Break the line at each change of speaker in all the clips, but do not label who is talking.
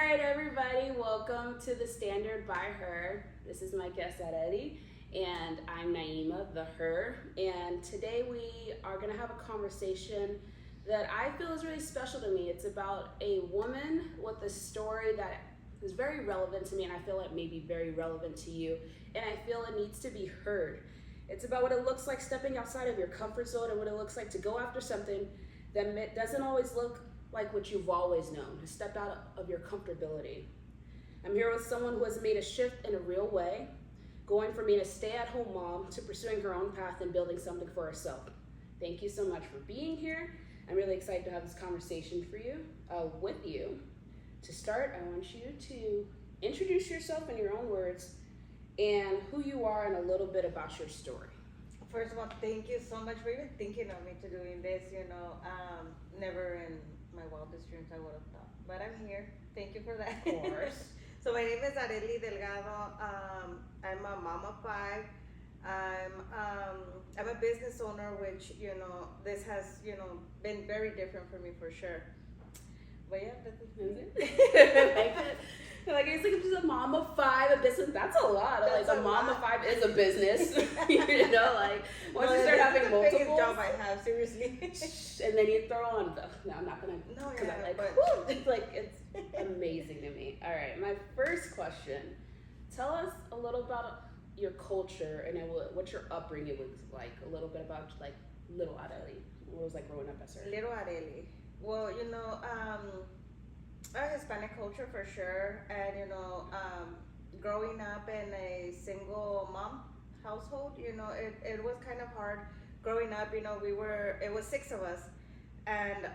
right, everybody, welcome to The Standard by Her. This is my guest, Eddie, and I'm Naima, the her. And today we are going to have a conversation that I feel is really special to me. It's about a woman with a story that is very relevant to me, and I feel it may be very relevant to you, and I feel it needs to be heard. It's about what it looks like stepping outside of your comfort zone and what it looks like to go after something that doesn't always look like what you've always known, to step out of your comfortability. I'm here with someone who has made a shift in a real way, going from being a stay-at-home mom to pursuing her own path and building something for herself. Thank you so much for being here. I'm really excited to have this conversation with you. To start, I want you to introduce yourself in your own words and who you are and a little bit about your story.
First of all, thank you so much for even thinking of me to doing this. Never in my wildest dreams I would have thought, but I'm here. Thank you for that.
Of course.
So my name is Arely Delgado. I'm a mom of 5. I'm a business owner, which this has been very different for me for sure. But yeah, that's
it. Like it's like just a mom of 5, a business. That's a lot.
That's
like a mom of 5 is a business. Once you start having multiple.
That's the biggest job I have, seriously.
And then you throw on the. No, I'm not gonna.
No,
yeah, it's amazing to me. All right, my first question. Tell us a little about your culture and what your upbringing was like. A little bit about little Arely. What was like growing up as her?
Little Arely. Well, a Hispanic culture for sure, and growing up in a single mom household, it was kind of hard growing up. It was 6 of us, and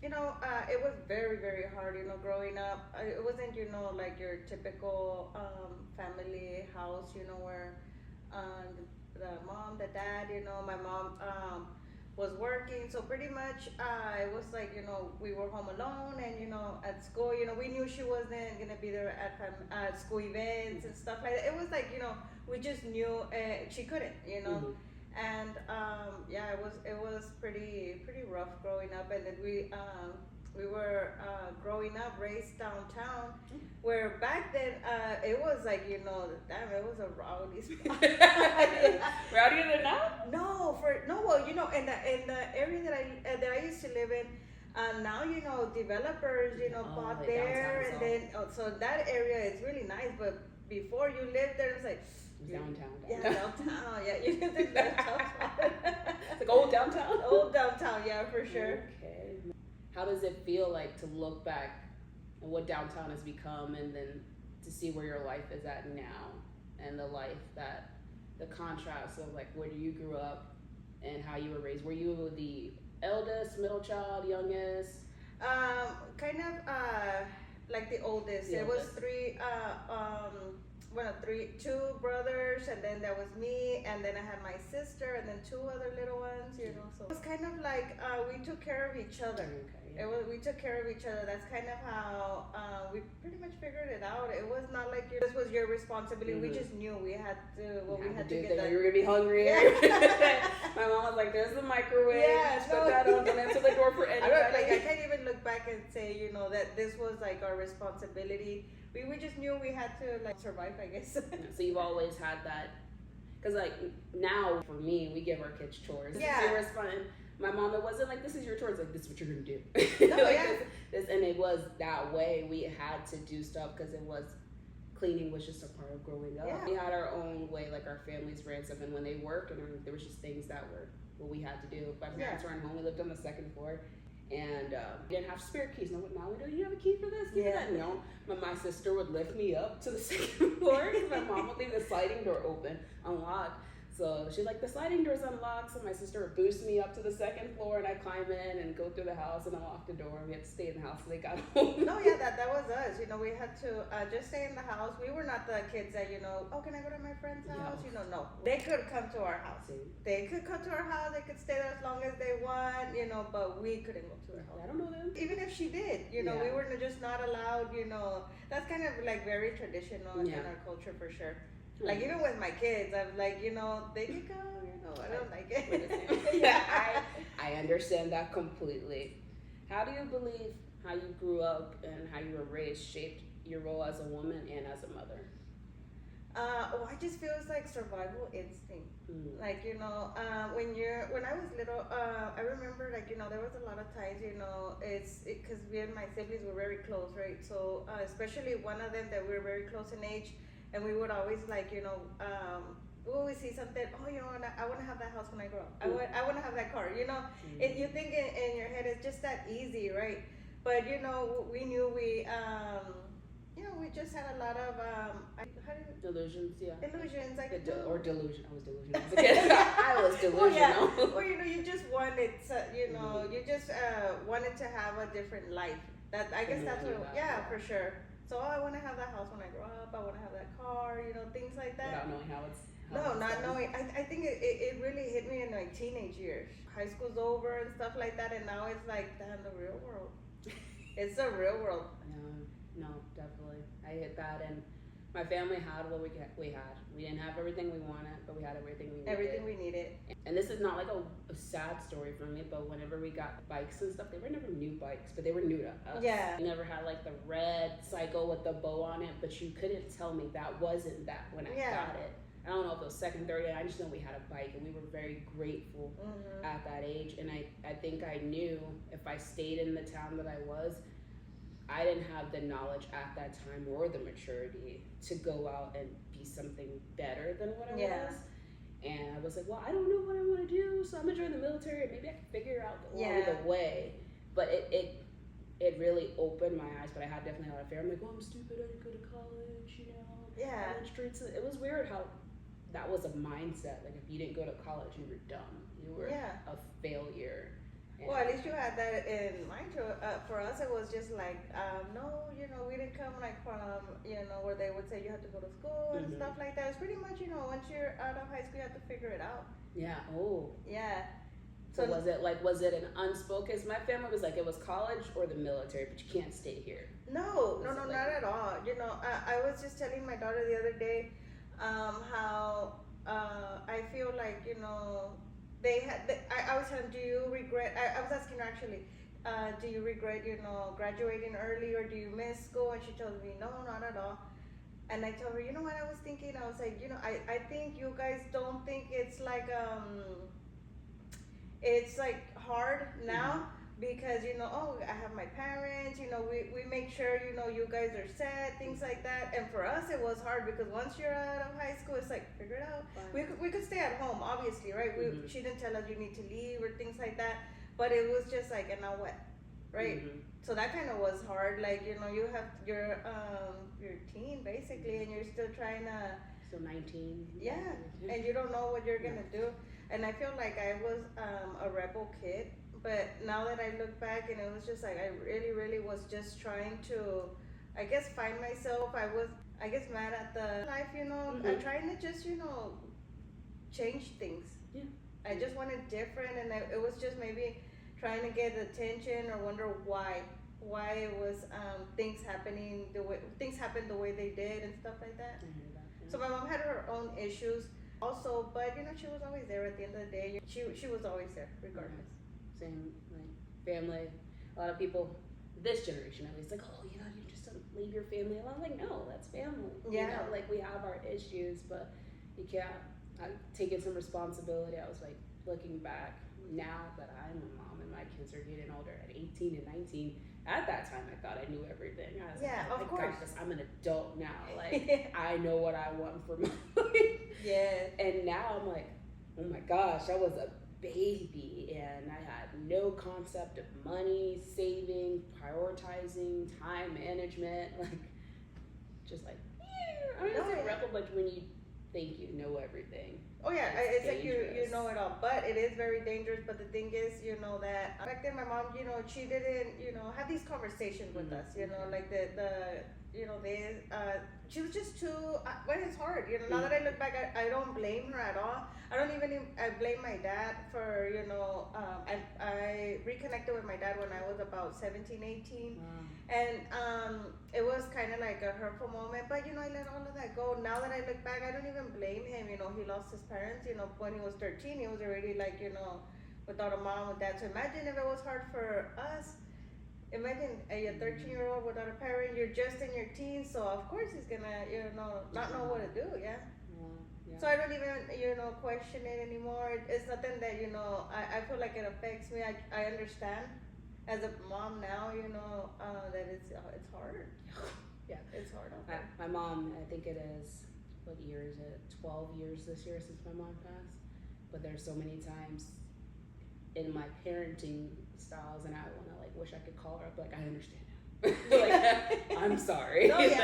it was very, very hard. Growing up, it wasn't like your typical family house. Where the mom, the dad. My mom was working, so pretty much it was like we were home alone, and at school we knew she wasn't gonna be there at school events and stuff like that. It was like we just knew she couldn't
Mm-hmm.
And it was pretty rough growing up. And then we were growing up raised downtown, where back then it was like it was a rowdy spot.
Rowdier than now?
In the area that I used to live in, now developers bought there, and then so that area is really nice. But before you lived there, it's like
downtown.
Yeah, downtown. Yeah, you lived in downtown.
It's like old downtown.
Old downtown, yeah, for sure.
Okay. How does it feel like to look back and what downtown has become, and then to see where your life is at now, and the contrast of like where you grew up and how you were raised? Were you the eldest, middle child, youngest?
Kind of like the oldest. It was 2 brothers, and then there was me, and then I had my sister, and then 2 other little ones. So it was kind of like we took care of each other.
Okay.
We took care of each other. That's kind of how we pretty much figured it out. It was not like this was your responsibility.
Mm-hmm.
We just knew we had to. Well, we had to
do
get
that.
that.
You were gonna be hungry.
Yeah.
My mom was like, "There's the microwave.
Yeah,
just put that on and answer the door for anybody."
I can't even look back and say that this was like our responsibility. We just knew we had to survive, I guess.
So you've always had that, because now for me, we give our kids chores.
Yeah.
It was fun. My mom, it wasn't like this is your chores. Like this is what you're gonna do.
No, yeah.
This, and it was that way. We had to do stuff because cleaning was just a part of growing up.
Yeah.
We had our own way, like our families ran stuff, and when they worked, and there was just things that were what we had to do. My parents weren't home. We lived on the 2nd floor. And we didn't have spare keys. No, now we do. You have a key for this? Key for that? No. My sister would lift me up to the 2nd floor because my mom would leave the sliding door open, unlocked. So she's like, the sliding door's unlocked. So my sister would boost me up to the 2nd floor, and I climb in and go through the house and unlock the door. And we had to stay in the house till they got home.
No, yeah, that was us. We had to just stay in the house. We were not the kids that oh, can I go to my friend's house? No. They could come to our house. They could come to our house. They could stay there as long as they want. But we couldn't go to her house.
I don't know them.
Even if she did, we were just not allowed. That's kind of like very traditional in our culture for sure. Like even with my kids, I'm like, they could go, I don't like it.
Yeah, I understand that completely. How do you believe how you grew up and how you were raised shaped your role as a woman and as a mother.
I just feel it's like survival instinct.
Mm.
Like, when I was little, I remember, like, there was a lot of times, because me and my siblings were very close, right? So, especially one of them that we were very close in age, and we would always, like, we always see something, oh, I want to have that house when I grow up. I want to have that car, And you think in your head it's just that easy, right? But, we knew we just had a lot of how do you,
Delusions, yeah.
illusions, like
Or delusion. I was delusional as a kid. I was delusional.
Or you just wanted to, you just wanted to have a different life. That I guess that's what. Yeah, for sure. So I want to have that house when I grow up. I want to have that car. Things like that.
Without knowing how it's.
No, not knowing. I think it really hit me in my teenage years. High school's over and stuff like that, and now it's like, damn, the real world. It's the real world.
No, definitely. I hit that, and my family had what we had. We didn't have everything we wanted, but we had everything we needed.
Everything we needed.
And this is not like a sad story for me, but whenever we got bikes and stuff, they were never new bikes, but they were new to us.
Yeah.
We never had like the red cycle with the bow on it, but you couldn't tell me that wasn't that when I got it. I don't know if it was second, third, I just know we had a bike, and we were very grateful at that age. And I think I knew if I stayed in the town that I was, I didn't have the knowledge at that time or the maturity to go out and be something better than what I was. And I was like, well, I don't know what I want to do, so I'm gonna join the military, and maybe I can figure it out along the way. But it really opened my eyes. But I had definitely a lot of fear. I'm like, well, I'm stupid, I didn't go to college,
Yeah.
Streets. It was weird how that was a mindset. Like, if you didn't go to college, you were dumb. You were a failure.
Well, at least you had that in mind. For us, it was just like, no, we didn't come like from, where they would say you have to go to school and stuff like that. It's pretty much, once you're out of high school, you have to figure it out.
Yeah. Oh.
Yeah.
So was it an unspoken? Cause my family was like, it was college or the military, but you can't stay here.
No, not at all. I was just telling my daughter the other day, how I feel like, I was telling, do you regret, I was asking her actually, do you regret, graduating early, or do you miss school? And she told me, no, not at all. And I told her, you know what I was thinking? I was like, I think you guys don't think it's like, hard now, because, I have my parents, we make sure, you guys are set, things like that. And for us, it was hard, because once you're out of high school, it's like, figure it out. We could stay at home, obviously, right? She didn't tell us you need to leave or things like that, but it was just like, and now what, right? So that kind of was hard. Like, you have your teen basically, and you're still trying to.
So 19.
Yeah, and you don't know what you're gonna do. And I feel like I was a rebel kid. But now that I look back, and it was just like, I really, really was just trying to, I guess, find myself. I was, I guess, mad at the life, I'm trying to just, change things.
Yeah.
I just wanted different, and it was just maybe trying to get attention, or wonder why it was things happened the way they did and stuff like that. So my mom had her own issues also, but she was always there at the end of the day. She was always there regardless.
Same, like, family. A lot of people, this generation at least, like, oh, you just don't leave your family alone. I'm like, no, that's family.
Yeah.
Like, we have our issues, but you can't. I'm taking some responsibility. I was like, looking back, now that I'm a mom and my kids are getting older at 18 and 19, at that time I thought I knew everything. I was like,
of course.
I'm an adult now. Like, I know what I want for my life.
Yeah.
And now I'm like, oh my gosh, I was a baby, and I had no concept of money, saving, prioritizing, time management, like, just like, I mean, it's a rebel, but when you think you know everything.
Oh yeah, it's like you know it all, but it is very dangerous. But the thing is, that back then my mom, she didn't, have these conversations with us, like she was just too, but it's hard, now that I look back, I don't blame her at all. I blame my dad for, I reconnected with my dad when I was about 17, 18.
Wow.
And it was kind of like a hurtful moment, but I let all of that go. Now that I look back, I don't even blame him. He lost his parents, when he was 13. He was already like, without a mom, with dad. So imagine if it was hard for us, Imagine a 13-year-old without a parent. You're just in your teens, so of course he's gonna, not know what to do. Yeah.
Yeah.
So I don't even, question it anymore. It's nothing that, I feel like it affects me. I understand as a mom now, that it's hard.
Yeah.
It's hard out there.
My mom, I think it is, what year is it? 12 years this year since my mom passed. But there's so many times in my parenting styles, and I want to like wish I could call her up, like I understand now. Like I'm sorry.
No, yeah.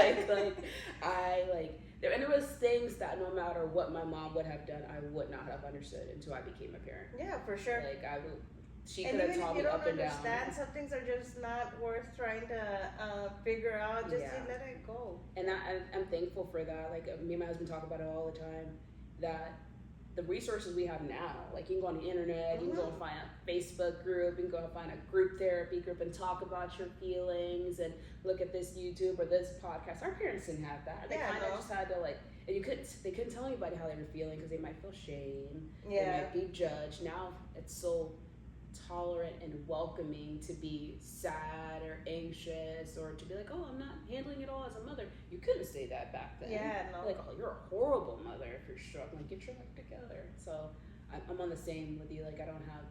And there was things that no matter what my mom would have done, I would not have understood until I became a parent.
Yeah, for sure.
Like she
And
could have
even
taught
if you
me
don't
up and down.
understand, some things are just not worth trying to figure out. Just
Yeah.
let it go.
And I'm thankful for that. Like me and my husband talk about it all the time. That the resources we have now, like you can go on the internet, you can go and find a Facebook group, you can go and find a group therapy group and talk about your feelings and look at this YouTube or this podcast. Our parents didn't have that. They kind of just had to and they couldn't tell anybody how they were feeling because they might feel shame.
Yeah.
They might be judged. Now it's so tolerant and welcoming to be sad or anxious or to be like, oh, I'm not handling it all as a mother. You couldn't say that back then.
Yeah, no.
Like, oh, you're a horrible mother if you're struggling. Get your life together. So I'm on the same with you. Like, I don't have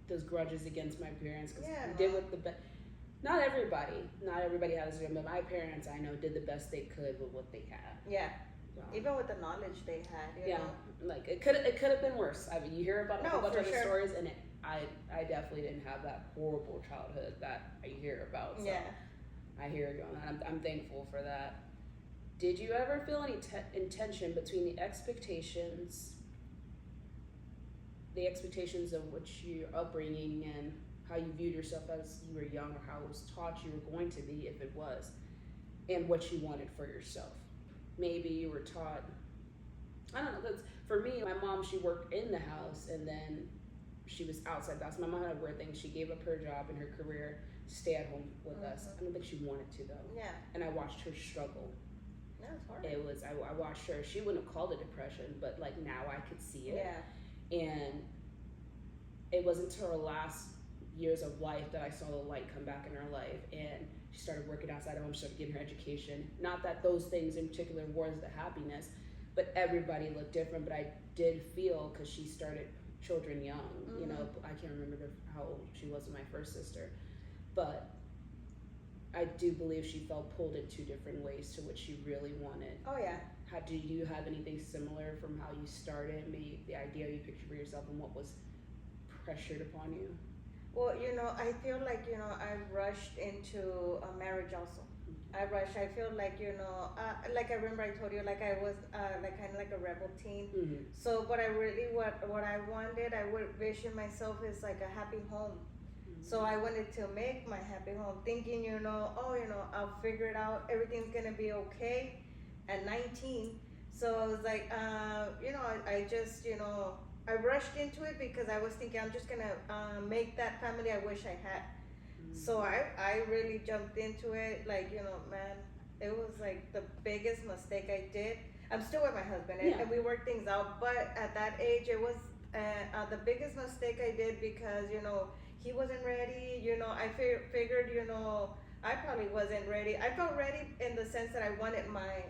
those grudges against my parents because we did what the best. Not everybody has it, but my parents, I know, did the best they could with what they had.
Yeah. Even with the knowledge they had. You know?
Like it could have been worse. I mean, you hear about a whole bunch of other stories, and I definitely didn't have that horrible childhood that I hear about. So
yeah.
I hear you on that. I'm thankful for that. Did you ever feel any tension between the expectations of which your upbringing and how you viewed yourself as you were young, or how it was taught you were going to be, if it was, and what you wanted for yourself? Maybe you were taught, I don't know, because for me, my mom, she worked in the house and then she was outside the house. My mom had a weird thing. She gave up her job and her career to stay at home with us. I don't think she wanted to, though.
Yeah.
And I watched her struggle.
That was hard.
It was, I watched her. She wouldn't have called it depression, but like now I could see it.
Yeah.
And it wasn't until her last years of life that I saw the light come back in her life, and she started working outside of home. She started getting her education. Not that those things in particular was the happiness, but everybody looked different. But I did feel, because she started children young, you know, I can't remember how old she was with my first sister, but I do believe she felt pulled in two different ways to what she really wanted.
Oh yeah.
Do you have anything similar from how you started, maybe the idea you pictured for yourself, and what was pressured upon you?
Well, I feel like, I rushed into a marriage also. I feel like, like I remember I told you, like I was like kind of like a rebel teen. So, but I really, what I wanted, I would vision myself as like a happy home. So I wanted to make my happy home, thinking, I'll figure it out. Everything's gonna be okay at 19. So I was like, I just, I rushed into it because I was thinking I'm just gonna make that family I wish I had. So I really jumped into it, like, man, it was like the biggest mistake I did. I'm still with my husband, and we worked things out, but at that age, it was the biggest mistake I did because, he wasn't ready. I figured, I probably wasn't ready. I felt ready in the sense that I wanted my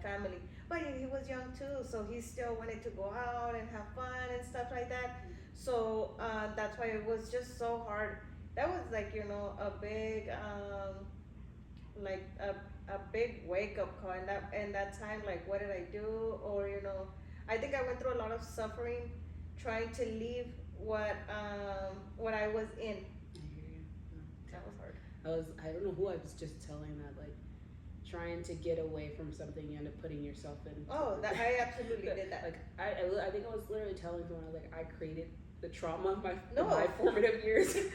family, but he was young too, so he still wanted to go out and have fun and stuff like that. So that's why it was just so hard. That was like, a big like a big wake up call in that time. Like, what did I do? Or I think I went through a lot of suffering trying to leave what I was in.
I hear you.
That was hard.
I don't know who I was just telling that, like, trying to get away from something you end up putting yourself in.
Oh, I absolutely did that.
Like, I think I was literally telling someone, I was like, I created the trauma of my formative years. Like,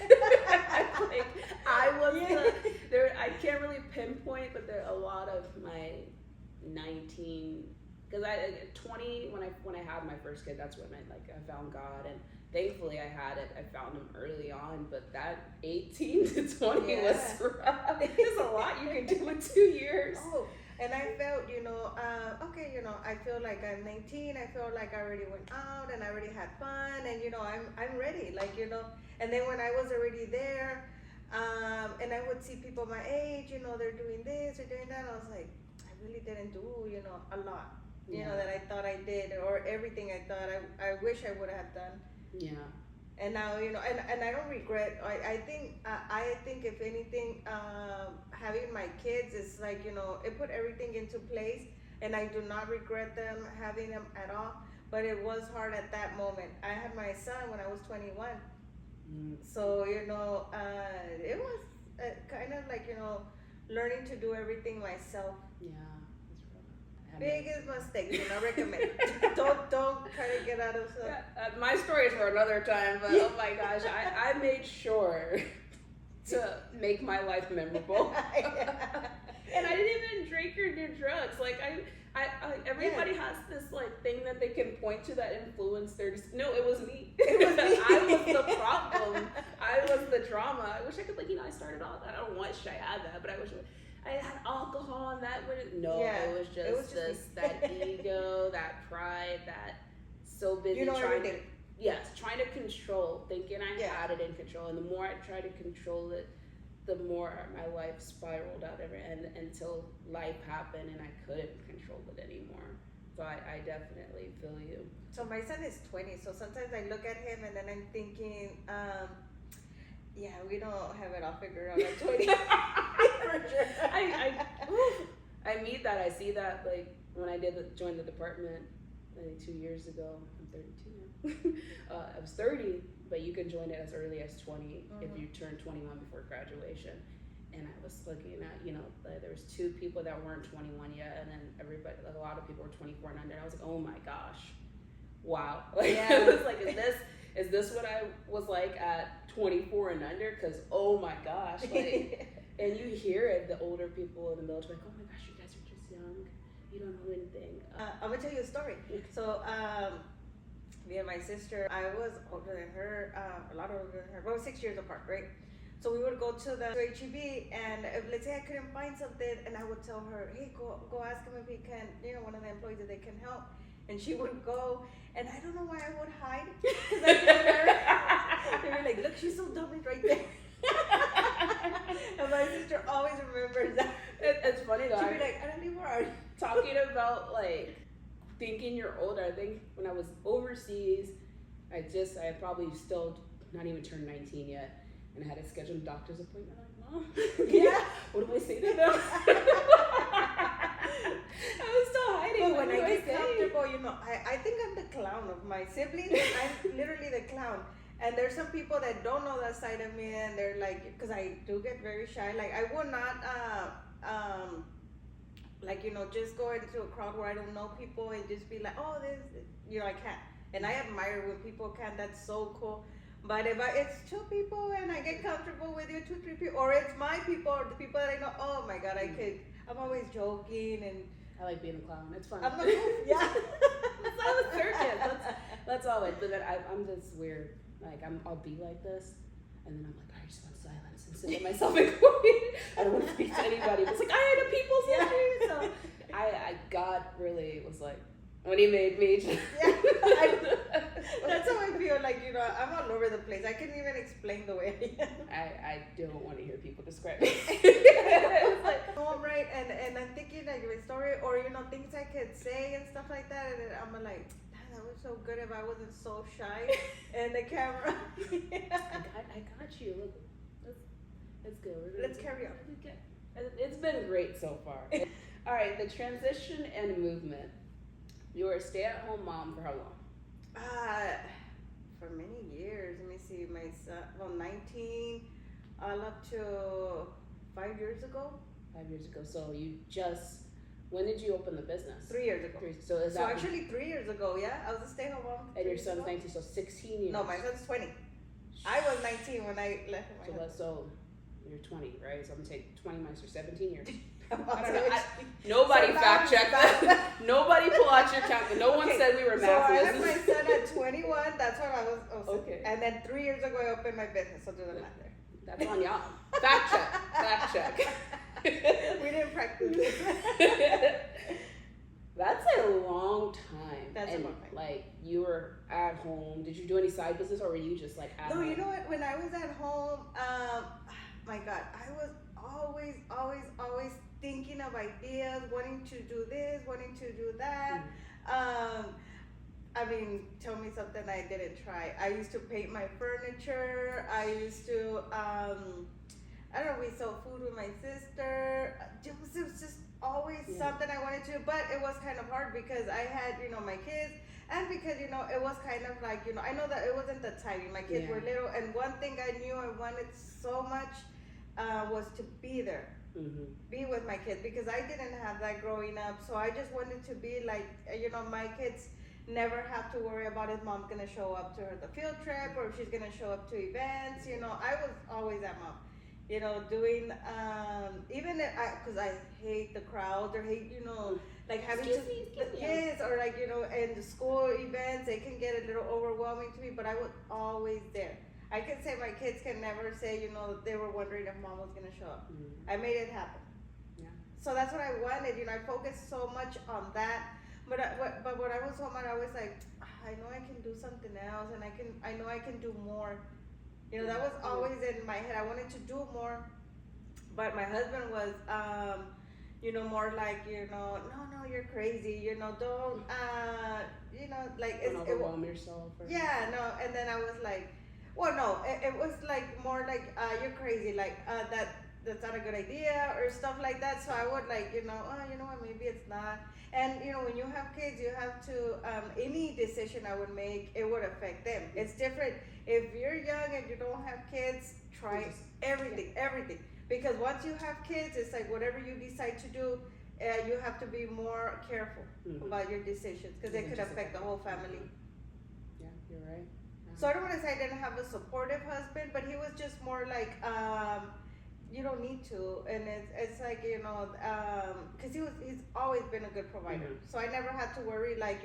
I was I can't really pinpoint, but there are a lot of my 19, because 20, when I had my first kid, that's when I found God, and thankfully I found him early on, but that 18 to 20 was rough. There's a lot you can do in 2 years.
Oh, and I felt, okay, I feel like I'm 19, I feel like I already went out and I already had fun, and I'm ready, like, and then when I was already there, And I would see people my age, they're doing this or doing that. And I was like, I really didn't do, a lot, that I thought I did, or everything I thought I wish I would have done.
Yeah.
And now, and I don't regret. I think if anything, having my kids is like, it put everything into place, and I do not regret them having them at all. But it was hard at that moment. I had my son when I was 21. So, it was kind of like, learning to do everything myself.
Yeah.
Biggest mistake, do not recommend. don't try to get out of stuff.
Yeah, my story is for another time, but oh my gosh, I made sure to make my life memorable. And I didn't even drink or do drugs. Like everybody has this like thing that they can point to that influenced their. No, it was me.
It was me.
I was the problem. I was the drama. I wish I could I started all that. I don't wish I had that, but I wish I had alcohol and that wouldn't. No, it was just that ego, that pride, that so busy trying
everything.
Trying to control, thinking I had it in control, and the more I tried to control it, the more my life spiraled out of it, and until life happened and I couldn't control it anymore. So I definitely feel you.
So my son is 20, so sometimes I look at him and then I'm thinking, we don't have it all figured out at 20. For sure.
I meet that. I see that like when I join the department, I think 2 years ago. I'm 32 now. I was 30, but you can join it as early as 20 if you turn 21 before graduation. And I was looking at, there was 2 people that weren't 21 yet, and then everybody, like a lot of people were 24 and under. And I was like, oh my gosh, wow! It was like, is this what I was like at 24 and under? Because oh my gosh, and you hear it, the older people in the military, like, oh my gosh, you guys are just young, you don't know anything.
I'm gonna tell you a story. So, me and my sister, I was older than her, a lot older than her, but 6 years apart, right? So we would go to the HEB, and if, let's say I couldn't find something, and I would tell her, hey, go ask him if he can, one of the employees, if they can help. And she would go, and I don't know why I would hide, because I told her, they were like, look, she's so dumb, it's right there. And my sister always remembers that.
It's funny though.
She'd be like, I don't even worry.
Talking about like thinking you're older, I think when I was overseas, I probably still not even turned 19 yet, and I had a scheduled doctor's appointment. I'm like, Mom, what do I say to them? I was still hiding.
But when I get comfortable, I think I'm the clown of my siblings. I'm literally the clown. And there's some people that don't know that side of me, and they're like, because I do get very shy. Like I would not, just go into a crowd where I don't know people and just be like, oh, this, I can't. And I admire when people can. That's so cool. But if it's 2 people and I get comfortable with you, 2, 3 people, or it's my people or the people that I know, oh my God, I'm always joking and.
I like being a clown. It's fun.
I'm like, yeah.
That's all the circus. That's all it. But then I'm just weird. Like I'll be like this, and then I'm like, I just want silence and sit with myself and quiet. I don't want to speak to anybody. It's like I had a people's energy. So God really was like, when he made me.
That's how I feel. Like I'm all over the place. I can't even explain the way I am.
I don't want to hear people describe me.
It's like, oh, I'm right, and I'm thinking like my story, or things I could say and stuff like that, and I'm like, that was so good if I wasn't so shy. And the camera.
I got you. Let's go.
Let's carry on.
It's been great so far. All right, the transition and movement. You were a stay-at-home mom for how long?
For many years. Let me see. My son, 19, all up to 5 years ago.
5 years ago. So when did you open the business?
3 years ago.
So
actually 3 years ago, yeah. I was a stay-at-home mom.
And your son's 19, so 16 years.
No, my son's 20. I was 19 when I left my husband.
So you're 20, right? So I'm going to take 20 minus your 17 years.
I don't
know. Nobody fact check that. Nobody pull out your calculator. No one said we were math.
So I had my son at 21. That's when I was
okay.
And then 3 years ago, I opened my business. So do the math there.
That's on y'all. Fact check.
We didn't practice.
That's a long time.
That's a long time.
Like you were at home. Did you do any side business, or were you just like at home?
No, you know what? When I was at home, my God, I was always thinking of ideas, wanting to do this, wanting to do that. Um, I mean, tell me something I didn't try. I used to paint my furniture. I used to, I don't know, we sold food with my sister. It was just always something I wanted to do, but it was kind of hard because I had, my kids, and because, it was kind of like, I know that it wasn't the timing. My kids were little, and one thing I knew I wanted so much was to be there. Be with my kids, because I didn't have that growing up. So I just wanted to be like, my kids never have to worry about if mom's gonna show up to the field trip, or if she's gonna show up to events. I was always that mom, doing, even because I hate the crowds, or hate, like having
Excuse me.
yes, or like, in the school events, it can get a little overwhelming to me, but I was always there. I can say my kids can never say, they were wondering if mom was gonna show up. I made it happen.
Yeah.
So that's what I wanted. I focused so much on that. But when I was home, I was like, I know I can do something else, and I know I can do more. That was always in my head. I wanted to do more, but my husband was, more like, no, you're crazy. Don't, like
Don't overwhelm yourself.
Yeah, no. And then I was like, well, no, it was like more like, you're crazy, like, that's not a good idea, or stuff like that. So I would like, oh, you know what, maybe it's not. And when you have kids, you have to, any decision I would make, it would affect them. It's different if you're young and you don't have kids. Try everything, because once you have kids, it's like whatever you decide to do, you have to be more careful about your decisions, because it could affect the whole family.
Yeah, you're right.
So I don't want to say I didn't have a supportive husband, but he was just more like, you don't need to, and it's like, because he's always been a good provider. So I never had to worry, like,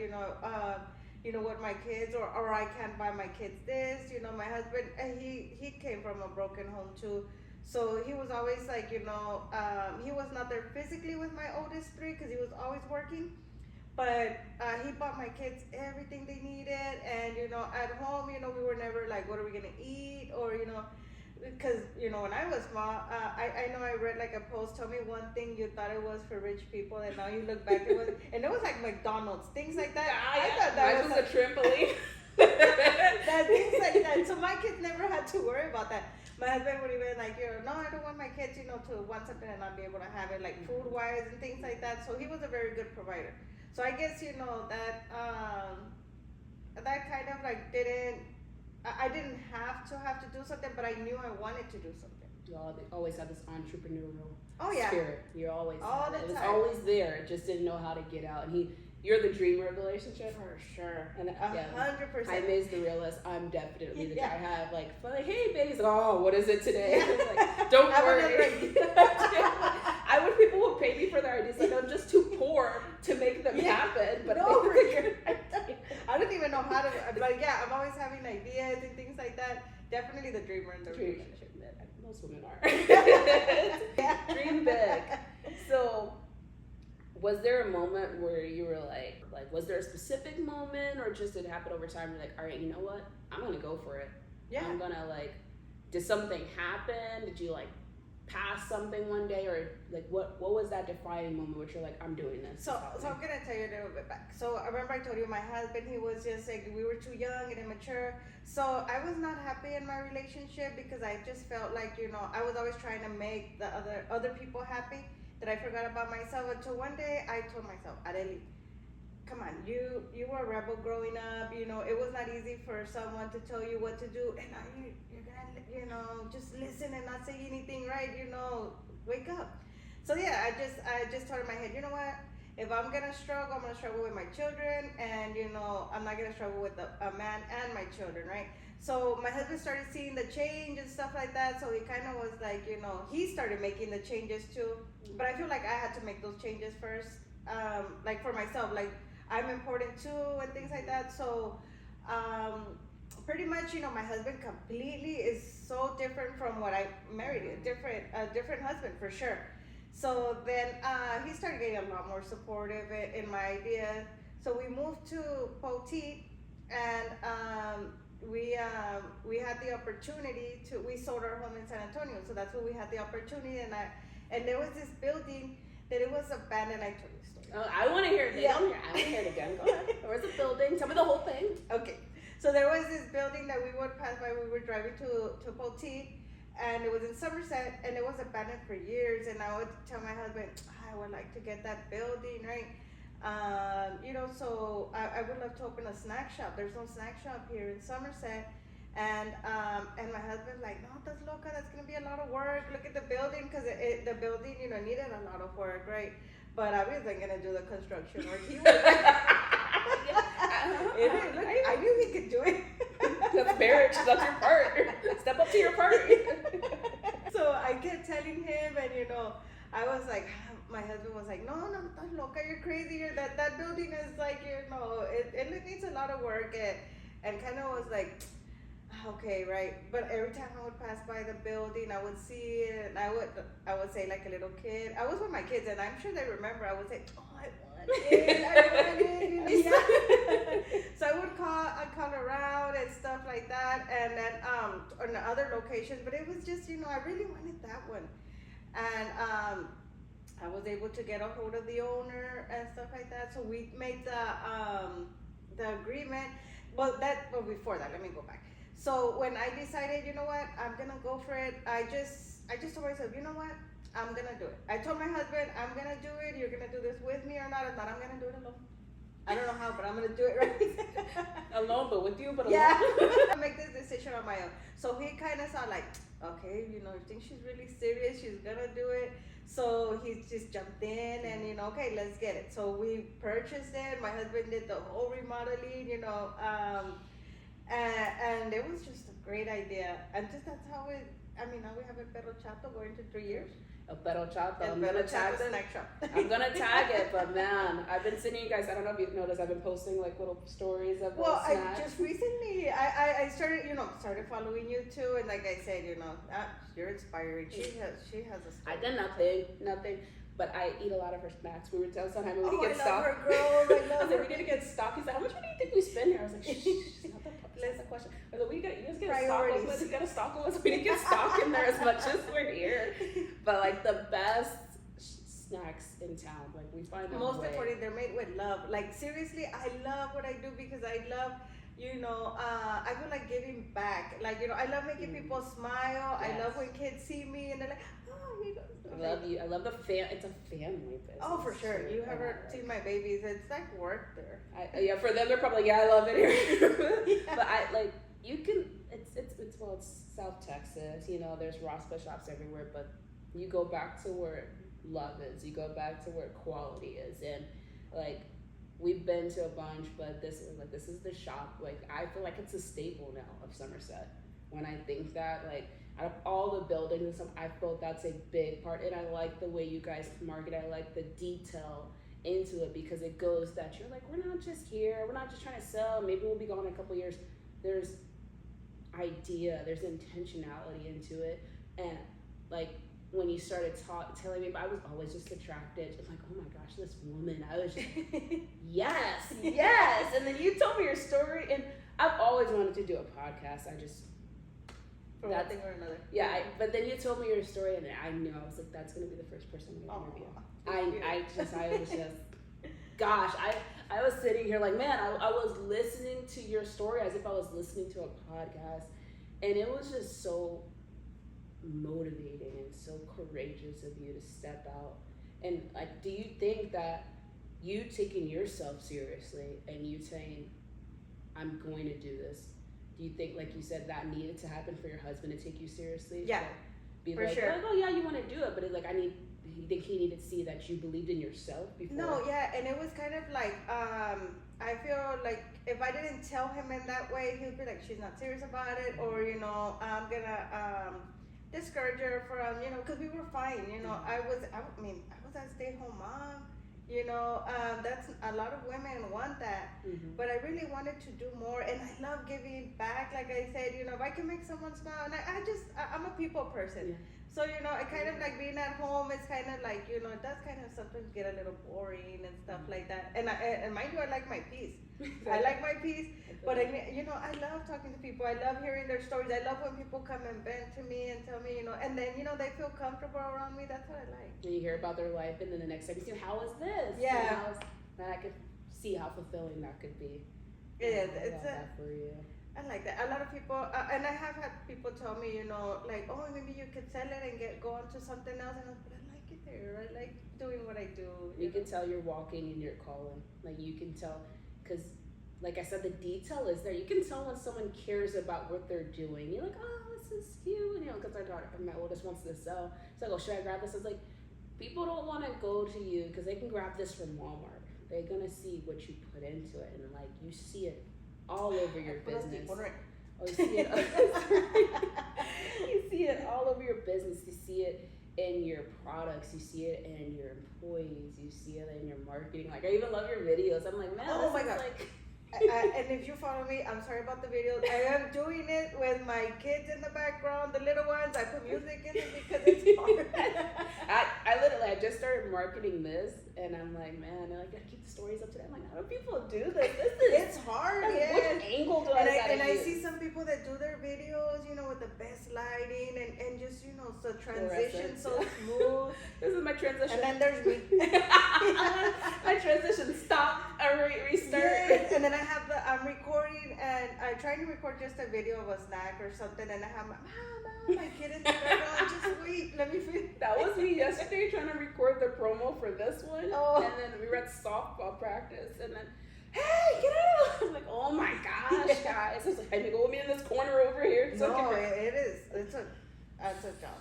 what my kids, or I can't buy my kids this. My husband, he came from a broken home too, so he was always like, he was not there physically with my oldest three, because he was always working. But he bought my kids everything they needed, and at home, we were never like, what are we gonna eat, or because when I was small, I know I read like a post, tell me one thing you thought it was for rich people, and now you look back, it was, and it was like McDonald's, things like that. I thought that was
a trampoline.
that things like that. So my kids never had to worry about that. My husband would even like, no, I don't want my kids, to want something and not be able to have it, like food wise and things like that. So he was a very good provider. So I guess that that kind of like I didn't have to do something, but I knew I wanted to do something.
You always have this entrepreneurial
spirit.
You're always
all the time.
It was always there. It just didn't know how to get out. And you're the dreamer of the relationship.
For sure.
And
100%.
Jaime is the realist. I'm definitely the guy. I have like, hey baby, oh, what is it today? Like, don't worry. I wish people would pay me for their ideas. Like, I'm just too poor to make them happen. But
I don't even know how to. But I'm always having ideas and things like that. Definitely the dreamer in the relationship.
Most women are. Dream big. So, was there a moment where you were like, was there a specific moment, or just it happened over time? You're like, all right, you know what? I'm gonna go for it.
Yeah.
I'm gonna did something happen? Did you pass something one day, or what was that defining moment where you're like, I'm doing this?
So I'm gonna tell you a little bit back. So I remember I told you my husband, he was just like, we were too young and immature. So I was not happy in my relationship, because I just felt like, I was always trying to make the other people happy, that I forgot about myself. Until one day I told myself, Arely, come on, you were a rebel growing up. It was not easy for someone to tell you what to do, and now you're gonna, just listen and not say anything, right? Wake up. So I just told in my head, you know what? If I'm gonna struggle, I'm gonna struggle with my children, and I'm not gonna struggle with a man and my children, right? So my husband started seeing the change and stuff like that. So he kind of was like, he started making the changes too. But I feel like I had to make those changes first, like for myself, like I'm important too and things like that. So pretty much, my husband completely is so different from what I married, a different husband for sure. So then he started getting a lot more supportive in my ideas. So we moved to Poteet, and we had the opportunity to, we sold our home in San Antonio, so that's where we had the opportunity. And there was this building that it was abandoned. I told you the story.
Oh, I want to hear it.
Yeah.
I want to hear it again. Go ahead. There was a building. Tell me the whole thing.
Okay, so there was this building that we would pass by. We were driving to Poti, and it was in Somerset, and it was abandoned for years. And I would tell my husband, I would like to get that building, right? So I would love to open a snack shop. There's no snack shop here in Somerset. And my husband's like, no, that's loca, that's gonna be a lot of work. Look at the building, because the building, needed a lot of work, right? But I wasn't gonna do the construction work. He was look, I knew he could do it.
That's marriage. That's your part. Step up to your part.
So I kept telling him, and I was like, my husband was like, no, that's loca, you're crazy. That building is like, it needs a lot of work, and kind of was like, okay, right. But every time I would pass by the building, I would see it, and I would say, like a little kid. I was with my kids, and I'm sure they remember. I would say, oh, I want it. Yeah. So I'd call around and stuff like that, and then on the other locations. But it was just, I really wanted that one, and I was able to get a hold of the owner and stuff like that. So we made the agreement. But before that, let me go back. So when I decided, you know what, I'm gonna go for it, I just told myself, you know what, I'm gonna do it. I told my husband, I'm gonna do it. You're gonna do this with me or not? If not, I'm gonna do it alone. I don't know how, but I'm gonna do it, right?
Alone, but with you, but alone.
Yeah. I make this decision on my own. So he kind of saw like, okay, you think she's really serious, she's gonna do it. So he just jumped in and, okay, let's get it. So we purchased it. My husband did the whole remodeling, and it was just a great idea. And just that's how now we have a Perro Chato going to 3 years.
A Perro Chato.
I'm gonna tag the snack shop.
I'm gonna tag it, but man, I've been sending you guys. I don't know if you've noticed. I've been posting like little stories of.
Well,
snacks.
I just recently I started started following you too, and like I said, you're inspiring. She has a story.
I did nothing. But I eat a lot of her snacks. We were telling Sondheim we need to get
I
stock.
love her, girls. I love her.
We need to get stock. He said, "How much money do you think we spend here?" I was like, "Shh, it's not the question." I was like, you guys get stock with us. You got to stock with us. We need to get stock in there as much as we're here. But like the best snacks in town, like we find them.
Most important, they're made with love. Like seriously, I love what I do because I love. I feel like giving back. Like, I love making people smile. Yes. I love when kids see me and they're like, oh, here you go.
I love you. I love it's a family business.
Oh, for sure. You haven't seen my babies. It's like work there.
Yeah, for them, they're probably like, yeah, I love it here.
Yeah.
But you can, it's South Texas, there's Rospa shops everywhere, but you go back to where love is. You go back to where quality is. And like, we've been to a bunch, but this is the shop. Like, I feel like it's a staple now of Somerset. When I think that, like, out of all the buildings and stuff, I feel that's a big part. And I like the way you guys market. I like the detail into it because it goes that you're like, we're not just here. We're not just trying to sell. Maybe we'll be gone in a couple of years. There's idea. There's intentionality into it. And like, when you started telling me, I was always just attracted. It's like, oh my gosh, this woman. I was just, yes. And then you told me your story, and I've always wanted to do a podcast.
For one thing or another.
Yeah, but then you told me your story, and I knew, I was like, that's going to be the first person I'm going to interview. I was just, gosh, I was sitting here like, man, I was listening to your story as if I was listening to a podcast, and it was just so motivating and so courageous of you to step out. And like, do you think that you taking yourself seriously and you saying, I'm going to do this, do you think, like you said, that needed to happen for your husband to take you seriously?
Yeah,
be
for
like,
sure.
Like, oh yeah, you want to do it, but it's like, you think he needed to see that you believed in yourself before?
No, yeah, and it was kind of like, I feel like if I didn't tell him in that way, he would be like, she's not serious about it, or, I'm gonna discourage her from, because we were fine, I was a stay-at-home mom, that's a lot of women want that, but I really wanted to do more, and I love giving back. Like I said, if I can make someone smile, and I'm a people person. So, you know, it kind of like being at home is kind of like, you know, it does kind of sometimes get a little boring and stuff like that. And mind you, I like my peace. I like my peace, but you know, I love talking to people. I love hearing their stories. I love when people come and vent to me and tell me, you know, and then, you know, they feel comfortable around me. That's what I like.
And you hear about their life, and then the next second, you see, how is this?
Yeah.
And I could see how fulfilling that could be.
Yeah,
it's that for you.
I like that. A lot of people, and I have had people tell me, you know, like, oh, maybe you could sell it and go on to something else. And I'm like, but I like it there. I like doing what I do.
You can tell you're walking in your calling. Like, you can tell, because, like I said, the detail is there. You can tell when someone cares about what they're doing. You're like, oh, this is cute. And, you know, because our daughter, my oldest, wants to sell. So I go, should I grab this? It's like, people don't want to go to you because they can grab this from Walmart. They're going to see what you put into it. And, like, you see it all over your business. Oh, you see it. You see it all over your business. You see it in your products. You see it in your employees. You see it in your marketing. Like, I even love your videos. I'm like, man,
oh my
God.
Like... and if you follow me, I'm sorry about the videos. I am doing it with my kids in the background, the little ones. I put music in it because it's hard.
I just started marketing this, and I'm like, man, I gotta keep the stories up to date. I'm like, how do people do this?
It's hard. Yes.
Which angle do I use?
See some people that do their videos, you know, with the best lighting and just, you know, the transition so smooth.
This is my transition.
And then there's me.
My transition stop, restart.
Yes. And then I'm recording, and I try to record just a video of a snack or something, and I have my kid in the background. Just wait, let me finish.
That was me yesterday trying to record the promo for this one.
Oh.
And then we were at softball practice, and then, hey, get out! I'm like, oh my gosh, guys. I was like, I go with me in this corner over here.
No, it is. It's a job.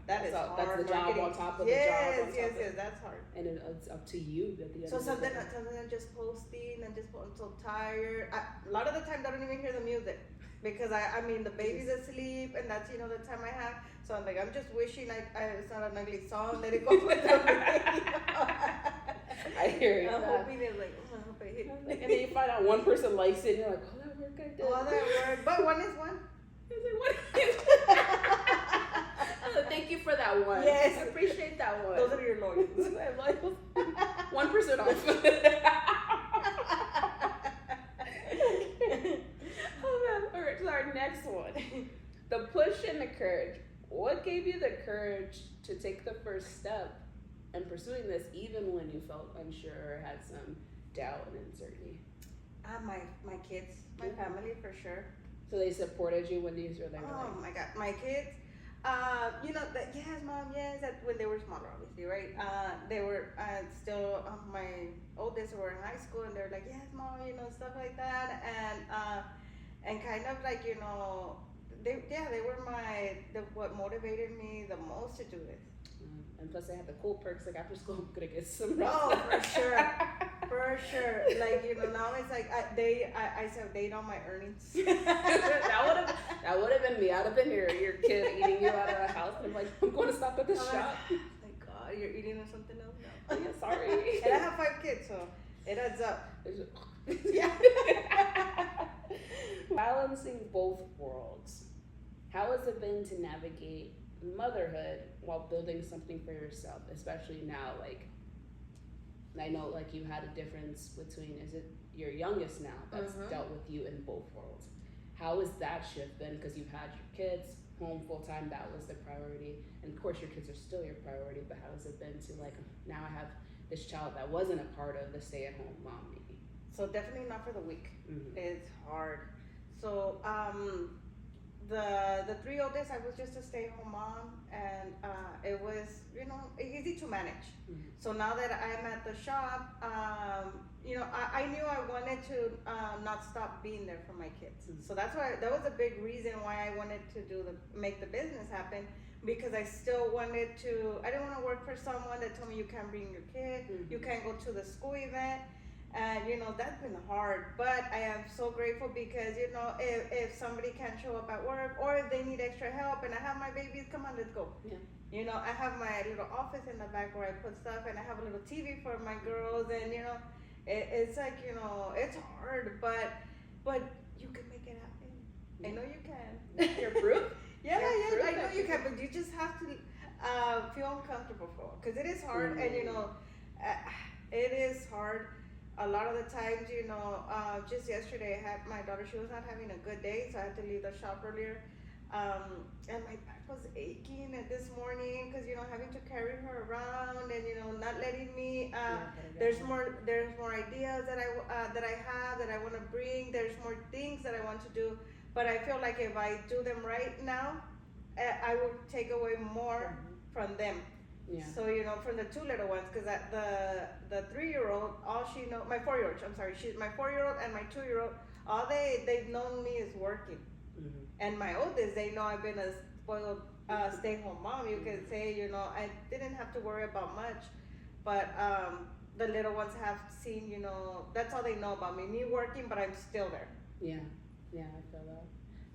That is hard.
That's the job marketing. On top of
yes,
the job.
Yes, that's hard.
And it's up to you at the end.
So something I'm just posting and I'm so tired. A lot of the time I don't even hear the music because I mean the baby's asleep and that's, you know, the time I have. So I'm like, I'm just wishing it's not an ugly song. Let it go with the
I hear you.
I'm hoping it's like, oh, I hope I hit it.
And then you find out one person likes it and you're like, oh, that work I did.
Oh, that work. But one is one.
Thank you for that one.
Yes.
I appreciate that one.
Those are your lawyers.
1% off. Oh man. Alright, so our next one. The push and the courage. What gave you the courage to take the first step in pursuing this even when you felt unsure or had some doubt and uncertainty?
My kids, my family for sure.
So they supported you when these were there?
Oh my God, my kids. You know that yes, mom, yes. That when they were smaller, obviously, right? They were still my oldest were in high school, and they're like, yes, mom, you know, stuff like that, and kind of like, you know, they were what motivated me the most to do this.
And plus they have the cool perks, like after school I'm gonna get some
Oh, for sure. Like, you know, now it's like I said they on my earnings.
that would have been me. I'd have been your kid eating you out of the house, and I'm like, I'm going to stop at this shop.
Like, God, you're eating on something else now.
Yeah, sorry.
And I have 5 kids, so it adds up.
Yeah. Balancing both worlds. How has it been to navigate motherhood while building something for yourself, especially now? Like, I know, like, you had a difference between, is it your youngest now that's dealt with you in both worlds? How has that shift been? Because you've had your kids home full time, that was the priority, and of course your kids are still your priority, but how has it been to, like, now I have this child that wasn't a part of the stay-at-home mom maybe?
So definitely not for the weak. It's hard. So the 3 oldest, I was just a stay-at-home mom, and it was, you know, easy to manage. So now that I'm at the shop, you know, I knew I wanted to not stop being there for my kids. So that was a big reason why I wanted to make the business happen, because I still wanted to. I didn't want to work for someone that told me you can't bring your kid, you can't go to the school event. And, you know, that's been hard, but I am so grateful because, you know, if somebody can't show up at work, or if they need extra help and I have my babies, come on, let's go. Yeah. You know, I have my little office in the back where I put stuff, and I have a little TV for my girls, and, you know, it's like, you know, it's hard, but you can make it happen. I know you can.
You're proof?
Yeah, I know you can, but you just have to, feel uncomfortable for, because it is hard, and
Mm.
uh, it is hard. A lot of the times, just yesterday, I had my daughter. She was not having a good day, so I had to leave the shop earlier. And my back was aching this morning because having to carry her around, and not letting me.
Yeah, gotta get
There's
home.
more. There's more ideas that I have that I want to bring. There's more things that I want to do, but I feel like if I do them right now, I will take away more from them.
Yeah.
So from the two little ones, because the 3-year-old, all she know, my 4-year-old, I'm sorry, she's my 4-year-old and my 2-year-old. All they've known me is working, and my oldest, they know I've been a spoiled stay-home mom. You could say, I didn't have to worry about much, but the little ones have seen, that's all they know about me. Me working, but I'm still there.
Yeah, yeah, I feel that.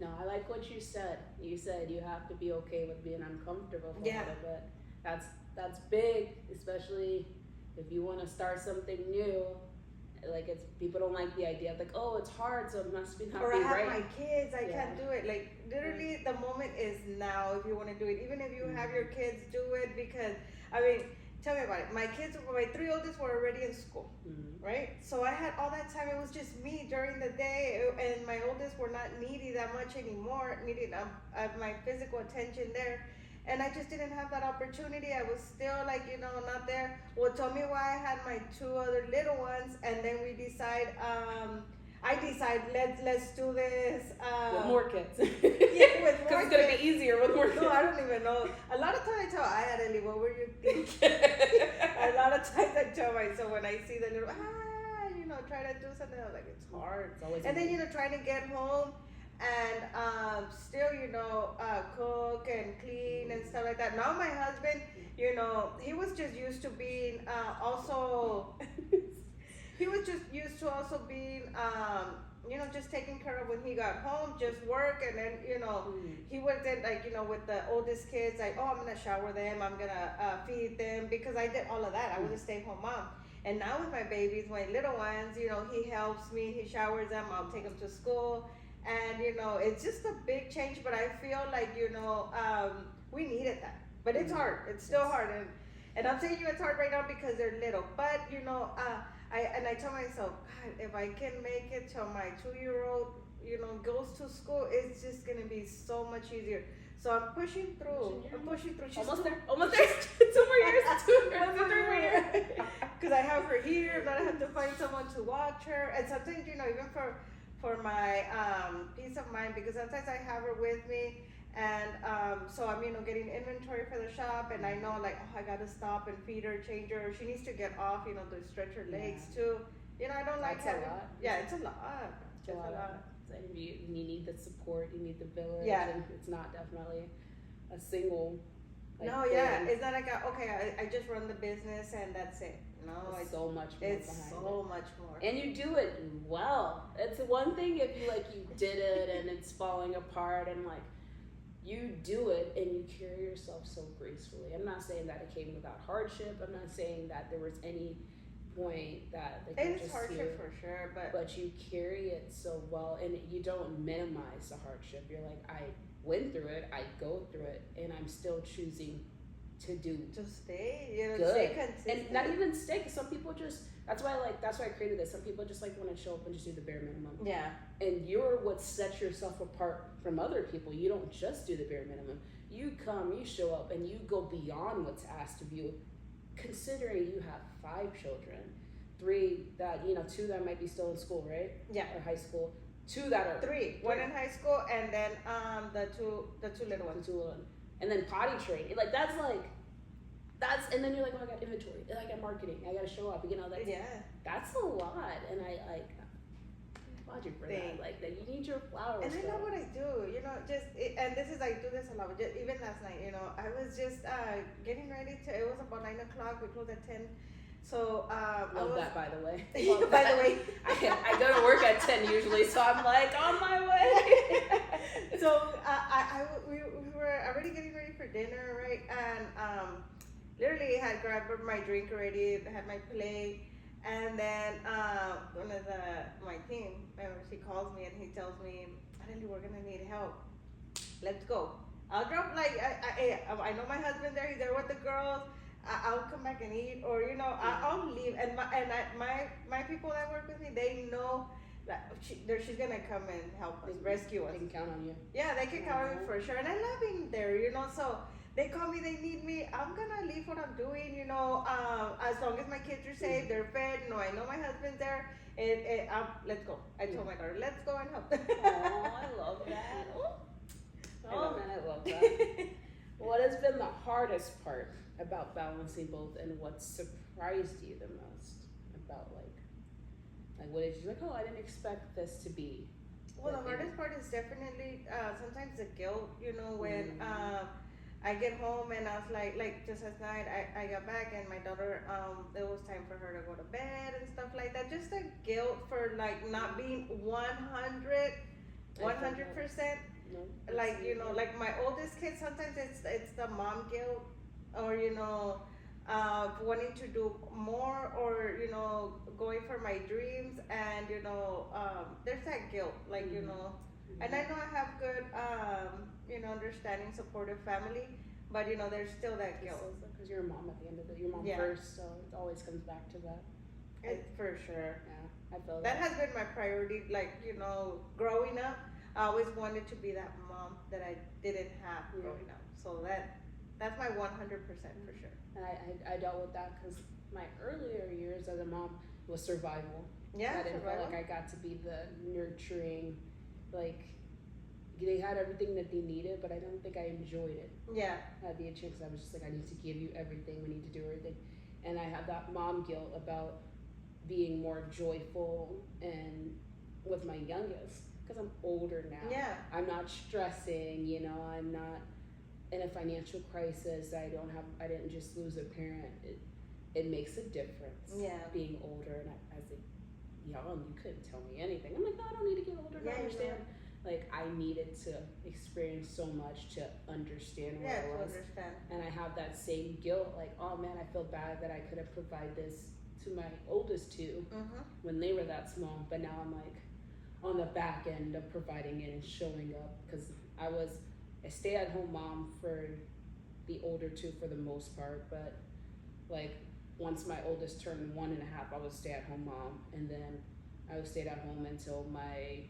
No, I like what you said. You said you have to be okay with being uncomfortable for a little bit. That's big, especially if you want to start something new. Like, it's people don't like the idea of like, oh, it's hard, so it must be not
Or
be
I have
right.
my kids, I
Yeah.
can't do it. Like, literally, the moment is now if you want to do it. Even if you have your kids, do it, because, I mean, tell me about it. My kids, my 3 oldest were already in school, right? So I had all that time. It was just me during the day, and my oldest were not needy that much anymore, needing my physical attention there. And I just didn't have that opportunity. I was still like, not there. Well, tell me why I had my 2 other little ones, and then we decide, I decide, let's do this.
With more kids.
Yeah, with more
Because it's gonna
kids.
be easier with more kids.
No, I don't even know. A lot of times I tell Ayareli, what were you thinking? A lot of times I tell myself when I see the little, try to do something, I'm like, it's hard.
It's always
And then, trying to get home and still, cook and clean and stuff like that. Now my husband, he was just used to being also, he was just used to also being, just taking care of when he got home, just work, and then, he wasn't like, with the oldest kids, like, oh, I'm gonna shower them, I'm gonna feed them, because I did all of that. I was a stay-at-home mom. And now with my babies, my little ones, he helps me, he showers them, I'll take them to school, and it's just a big change. But I feel like we needed that, but it's hard. It's still hard, and I'm saying it's hard right now because they're little. But I tell myself, God, if I can make it till my 2-year-old, goes to school, it's just gonna be so much easier. So I'm pushing through. She's
almost there. Almost there. 2 more years. 3 more years.
Because I have her here, but I have to find someone to watch her. And sometimes, even for my peace of mind, because sometimes I have her with me, and so I'm, getting inventory for the shop, and I know, like, oh, I gotta stop and feed her, change her. She needs to get off, to stretch her legs too. I don't like
That's
having.
a lot.
Yeah, it's a lot.
It's a lot. And you need the support, you need the village, and it's not definitely a single.
It's not like I just run the business and that's it. No,
it's so much more.
It's so much more.
And you do it well. It's one thing if you did it and it's falling apart, and like you do it and you carry yourself so gracefully. I'm not saying that it came without hardship. I'm not saying that there was any point that
it's hardship for sure,
but you carry it so well, and you don't minimize the hardship. You're like, I went through it, I go through it, and I'm still choosing to
stay,
good.
Stay consistent.
And not even stay, because some people just, that's why I created this. Some people just like want to show up and just do the bare minimum.
Yeah.
And you're what sets yourself apart from other people. You don't just do the bare minimum. You come, you show up, and you go beyond what's asked of you. Considering you have 5 children, 3 that 2 that might be still in school, right?
Yeah.
Or high school. 2 that are
3. 1 in high school, and then the two little ones.
The 2 little ones. And then potty training. Like that's and then you're like, oh, I got inventory, and I got marketing, I gotta show up. That's a lot, and I applaud you for that. Like that, you need your flowers.
And I know what I do, and I do this a lot. Even last night, I was just getting ready to. It was about 9 o'clock. We closed at 10. So
love that, by the way.
By the way,
I go to work at 10 usually, so I'm like on my way.
So we were already getting ready for dinner, right? And literally had grabbed my drink already, had my plate, and then one of my team members, he calls me and he tells me, Arely, we're gonna need help. Let's go. I'll drop like I know my husband there. He's there with the girls. I'll come back and eat, or I'll leave. And my people that work with me, they know that she's gonna come and help us, rescue us.
They can count on you.
Yeah, they can count on me for sure. And I love being there, so they call me, they need me. I'm gonna leave what I'm doing, as long as my kids are safe, they're fed. I know my husband's there. Let's go. I told my daughter, let's go and help.
Oh, I love that. Oh man, I love that. What has been the hardest part about balancing both, and what surprised you the most about what did you like? Oh, I didn't expect this to be.
Well, the hardest part is definitely sometimes the guilt. When I get home and I was like just last night, I got back and my daughter, it was time for her to go to bed and stuff like that. Just the guilt for not being 100%.
No,
Like my oldest kid, sometimes it's the mom guilt, or wanting to do more, or going for my dreams, and there's that guilt, and I know I have good understanding, supportive family, but there's still that guilt.
Because you're a mom at the end of it, your mom first, so it always comes back to that.
For sure.
Yeah, I feel
that has been my priority. Growing up, I always wanted to be that mom that I didn't have growing up. So that's my 100% for sure.
And I dealt with that because my earlier years as a mom was survival.
Yeah,
I didn't feel like I got to be the nurturing, they had everything that they needed, but I don't think I enjoyed it.
Yeah.
At the chance, I was just I need to give you everything, we need to do everything. And I have that mom guilt about being more joyful and with my youngest, because I'm older now.
Yeah.
I'm not stressing, I'm not in a financial crisis. I didn't just lose a parent. It makes a difference.
Yeah.
Being older, and as a young, you couldn't tell me anything. I'm like, no, I don't need to get older to understand. I needed to experience so much to understand where I was. And I have that same guilt, oh man, I feel bad that I could have provided this to my oldest two when they were that small, but now I'm on the back end of providing it and showing up, because I was a stay-at-home mom for the older two for the most part, but once my oldest turned 1.5, I was a stay-at-home mom, and then I stayed at home until my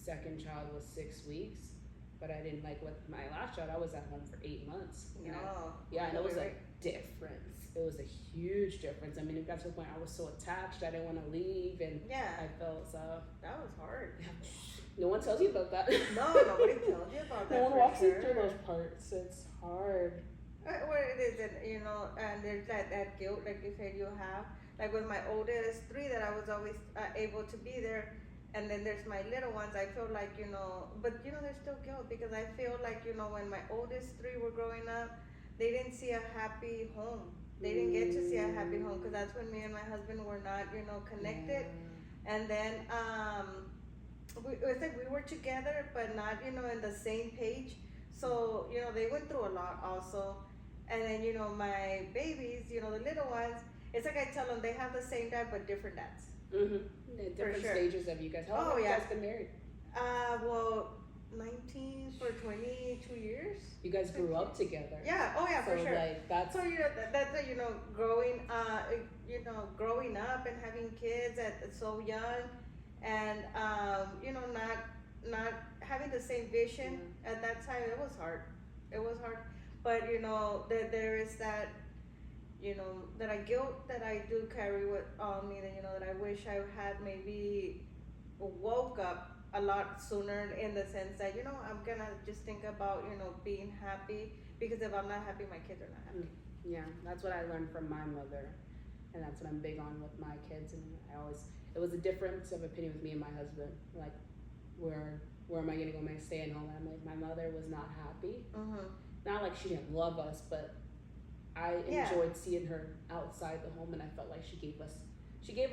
second child was 6 weeks. But I didn't with my last child, I was at home for 8 months. And it was a difference. It was a huge difference. I mean, it got to the point I was so attached, I didn't want to leave, and I felt
that was hard.
No one tells you about that.
No, nobody tells you about that.
No one walks you through those parts. It's hard.
Well, it is, and there's that guilt, like you said, you have. With my oldest three, that I was always able to be there, and then there's my little ones. I feel but there's still guilt, because I feel when my oldest three were growing up, they didn't see a happy home. They didn't get to see a happy home, because that's when me and my husband were not, connected. And then it's we were together, but not, in the same page. So, they went through a lot also. And then, my babies, the little ones, it's I tell them they have the same dad, but different dads.
Different stages of you guys. How long have you guys been married?
Well, 19 for 22 years.
You guys grew up together.
Yeah. Oh yeah, for sure.
That's
so that's growing up and having kids at so young, and not having the same vision at that time. It was hard. But there is that that I guilt that I do carry with me, that I wish I had maybe woke up a lot sooner, in the sense that I'm gonna just think about being happy, because if I'm not happy, my kids are not happy.
Yeah, that's what I learned from my mother, and that's what I'm big on with my kids. And it was a difference of opinion with me and my husband, where am I gonna go? Am I staying home? And I'm my mother was not happy. Not she didn't love us, but I enjoyed seeing her outside the home, and I felt like she gave us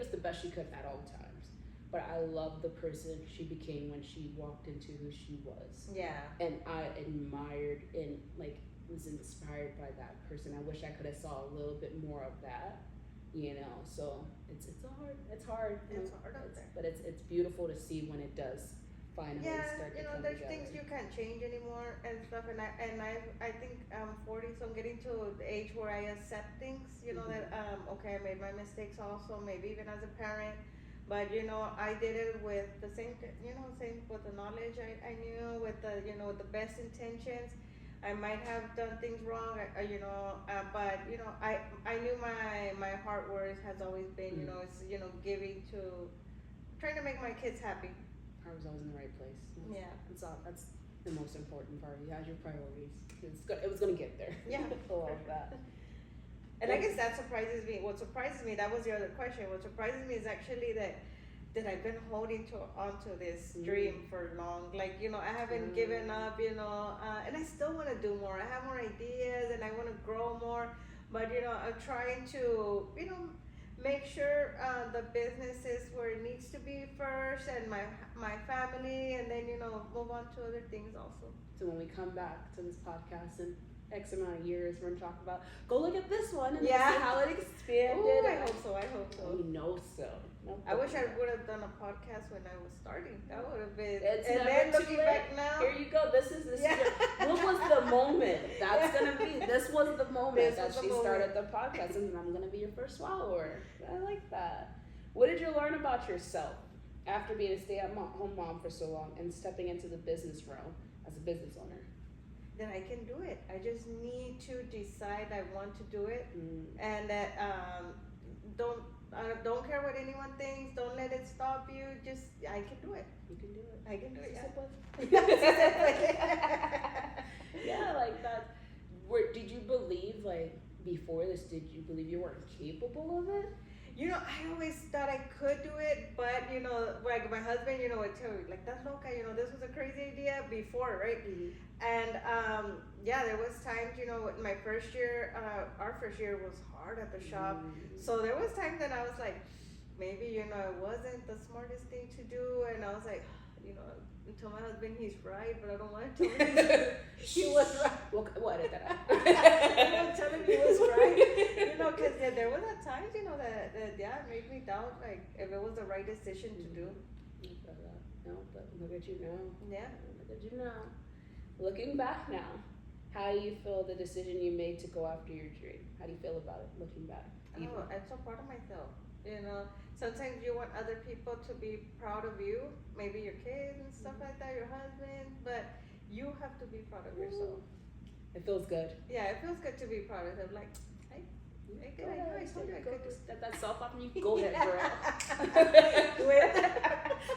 the best she could at all times. But I love the person she became when she walked into who she was. Yeah. And I admired and was inspired by that person. I wish I could have saw a little bit more of that, So it's hard. It's hard.
It's hard out there.
But it's beautiful to see when it does finally
Yeah,
start to
you know,
come
there's things
together.
you can't change anymore and stuff. And I think I'm 40, so I'm getting to the age where I accept things. You know that
Mm-hmm.
okay, I made my mistakes also, maybe even as a parent. But you know, I did it with the same, same with the knowledge I knew, with the with the best intentions. I might have done things wrong, but I knew my heart worth has always been,
Mm.
it's giving to trying to make my kids happy.
I was always in the right place.
Yeah.
That's the most important part. You had your priorities. It was gonna get there.
Yeah.
I love that.
And I guess that surprises me. What surprises me, that was the other question. What surprises me is actually that I've been holding onto this dream for long. Like, I haven't given up, and I still want to do more. I have more ideas and I want to grow more. But, I'm trying to, make sure the business is where it needs to be first, and my family, and then, move on to other things also.
So when we come back to this podcast in X amount of years, we're gonna talk about go look at this one and
Yeah.
see how it expanded.
Ooh, I hope so. I hope so.
We know so. No
I wish I
problem.
would have done a podcast when I was starting. That would have been.
It's
and
never
then
too
looking
late.
back now.
Here you go. This is
Yeah.
what was the moment? That's gonna be. This was the moment
This
that
was the
she
moment.
started the podcast, and I'm gonna be your first follower. I like that. What did you learn about yourself after being a stay-at-home mom for so long and stepping into the business realm as a business owner?
Then I can do it. I just need to decide I want to do it, and that don't care what anyone thinks. Don't let it stop you. Just I can do it.
You can do it.
I can do it.
Yeah, like that. Did you believe, like, before this, did you believe you weren't capable of it?
I always thought I could do it, but like my husband, would tell me like that's loca. This was a crazy idea before, right?
Mm-hmm.
And yeah, there was times, my first year, our first year was hard at the shop. So there was times that I was like, maybe, it wasn't the smartest thing to do. And I was like, tell my husband he's right, but I don't want to tell him he was right.
We'll edit that out.
I don't tell him he was right. Because there was at times, that yeah, it made me doubt, like, if it was the right decision to do.
No, but look at you now.
Yeah.
Look at you now. Looking back now, how do you feel the decision you made to go after your dream? How do you feel about it looking back?
Oh, I'm so proud of myself. Sometimes you want other people to be proud of you, maybe your kids and stuff like that, your husband, but you have to be proud of yourself.
It feels good.
Yeah, it feels good to be proud of yourself. Like, I told you I could do
that self up and you go ahead,
Yeah.
girl.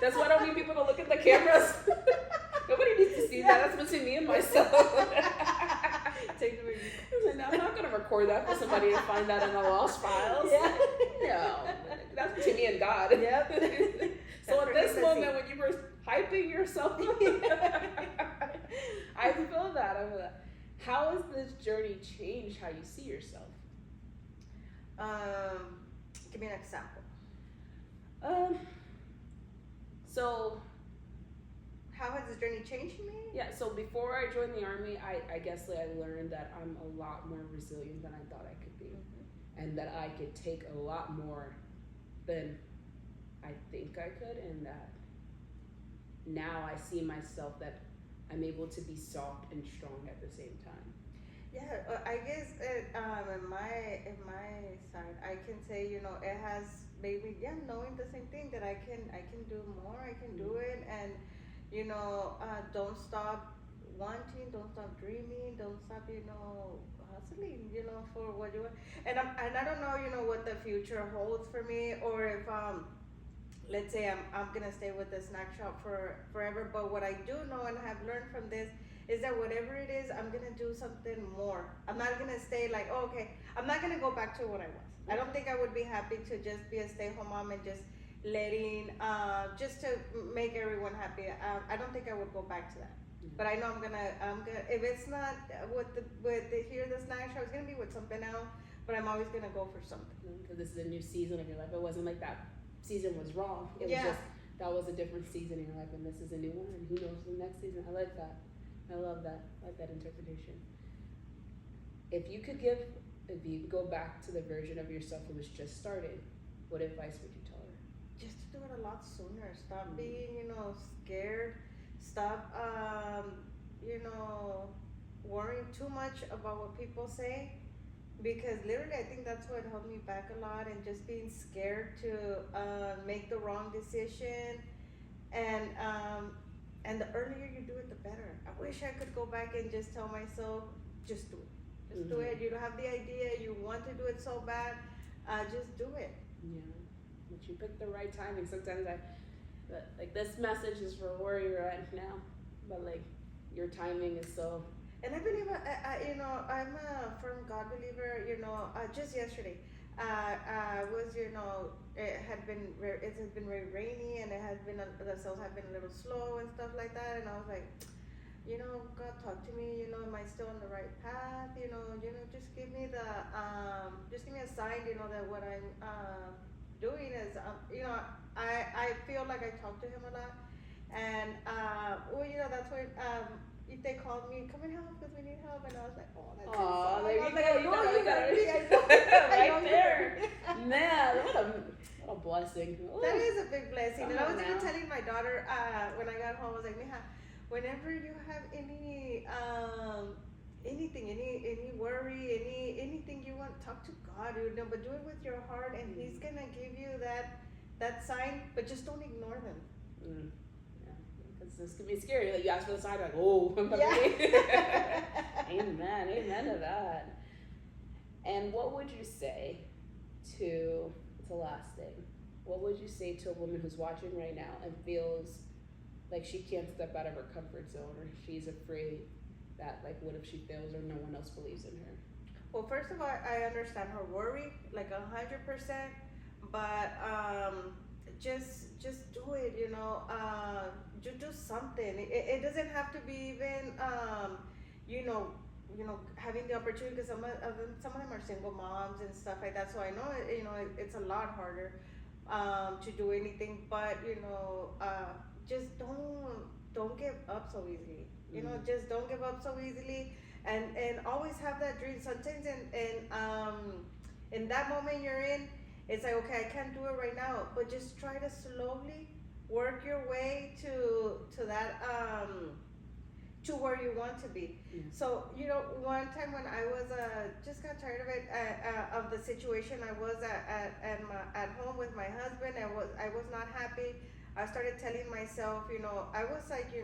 That's why I don't need people to look at the cameras. Nobody needs to see that. That's between me and myself.
Take the movie.
I'm not gonna record that for somebody to find that in the lost files.
Yeah.
No, that's between me and God.
Yep.
So at this moment, when you were hyping yourself, I feel that. How has this journey changed how you see yourself?
Give me an example.
So
how has this journey changed me?
Yeah, so before I joined the Army, I guess I learned that I'm a lot more resilient than I thought I could be. And that I could take a lot more than I think I could, and that now I see myself that I'm able to be soft and strong at the same time.
Yeah, I guess in my side, I can say it has made me knowing the same thing, that I can do more, I can do it, and don't stop wanting, don't stop dreaming, don't stop hustling for what you want. And I don't know what the future holds for me, or if let's say I'm gonna stay with the snack shop for forever. But what I do know and have learned from this is that whatever it is, I'm gonna do something more. I'm not gonna stay like, oh, okay, I'm not gonna go back to what I was. I don't think I would be happy to just be a stay-home mom and just letting just to make everyone happy. I don't think I would go back to that. But I know I'm gonna if it's not with the snack shop, it's gonna be with something else. But I'm always gonna go for something.
Because this is a new season of your life. It wasn't like that season was wrong. It was
Yeah.
just that was a different season in your life, and this is a new one. And who knows the next season? I like that. I love that. I like that interpretation. If you could go back to the version of yourself who was just started, what advice would you tell her?
just to do it a lot sooner. Stop
Mm-hmm.
being, scared. Stop, worrying too much about what people say. Because literally, I think that's what held me back a lot, and just being scared to make the wrong decision. And and the earlier you do it, the better. I wish I could go back and just tell myself, just do it, just do it.
Mm-hmm.
You don't have the idea, you want to do it so bad, just do it.
Yeah, but you picked the right timing. Sometimes but like this message is for where you're at now, but like your timing is so.
And I believe, I'm a firm God believer. Just yesterday, was, it has been very rainy, and it has been the sales have been a little slow and stuff like that. And I was like, God, talk to me. Am I still on the right path? Just give me just give me a sign. That what I'm doing is, I feel like I talk to Him a lot, and that's what if they called me, come and help because we need help, and I was like, oh, that's so
Oh, there
I
you
was
go.
like,
You
I know
got
you
it.
heard me. I know, I know
Right
you
there.
heard me.
Man, what a blessing. Ooh.
That is a big blessing.
Come
And I
on
was even
now.
telling my daughter when I got home, I was like, Mija, whenever you have anything, any worry, anything you want, talk to God, but do it with your heart, and He's gonna give you that sign, but just don't ignore them.
Mm. Yeah, because this could be scary. Like you ask for the sign, like, oh,
Yeah.
Amen, amen to that. And what would you say to the last thing? What would you say to a woman who's watching right now and feels like she can't step out of her comfort zone, or she's afraid that, like, what if she fails or no one else believes in her?
Well, first of all, I understand her worry, like 100%, but just do it. Just do something. It doesn't have to be even you know having the opportunity, because some of them are single moms and stuff like that. So I know it's a lot harder to do anything, but just don't give up so easily. Just don't give up so easily, and always have that dream. Sometimes in that moment you're in, it's like, okay, I can't do it right now, but just try to slowly work your way to that to where you want to be.
Yeah.
So one time when I was just got tired of it, of the situation I was at home with my husband, and I was not happy. I started telling myself, I was like,